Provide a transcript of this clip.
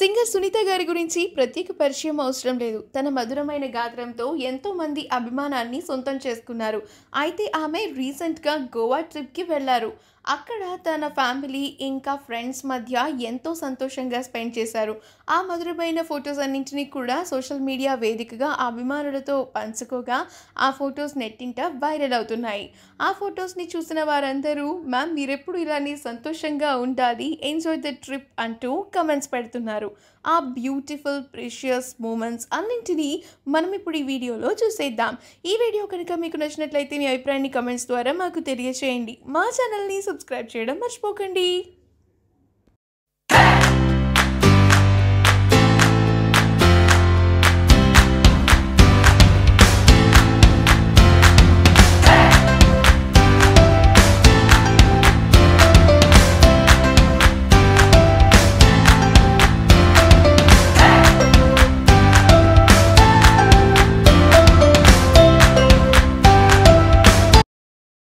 Singer Sunitha గారి గురించి ప్రత్యేక పరిచయం అవసరం లేదు. తన మధురమైన గాత్రంతో ఎంతో మంది అభిమానాన్ని సొంతం చేసుకున్నారు. అయితే ఆమె రీసెంట్‌గా గోవా ట్రిప్‌కి వెళ్లారు. అక్కడ తన ఫ్యామిలీ ఇంకా ఫ్రెండ్స్ మధ్య ఎంతో సంతోషంగా స్పెండ్ చేశారు. ఆ మధురమైన ఫోటోస్ అన్నింటినీ కూడా సోషల్ మీడియా వేదికగా అభిమానులతో పంచుకోగా ఆ ఫోటోస్ నెట్టింట వైరల్ అవుతున్నాయి. ఆ ఫోటోస్‌ని చూసిన వారందరూ మ్యామ్ మీరెప్పుడు ఇలానే సంతోషంగా ఉండాలి. ఎంజాయ్ ద ట్రిప్ అంటూ కామెంట్స్ పెడుతున్నారు. ఆ బ్యూటిఫుల్ ప్రెషియస్ మూమెంట్స్ అన్నింటినీ మనం ఇప్పుడు ఈ వీడియోలో చూసేద్దాం. ఈ వీడియో కనుక మీకు నచ్చినట్లయితే మీ అభిప్రాయాన్ని కామెంట్స్ ద్వారా మాకు తెలియచేయండి. మా ఛానల్‌ని సబ్స్క్రైబ్ చేయడం మర్చిపోకండి.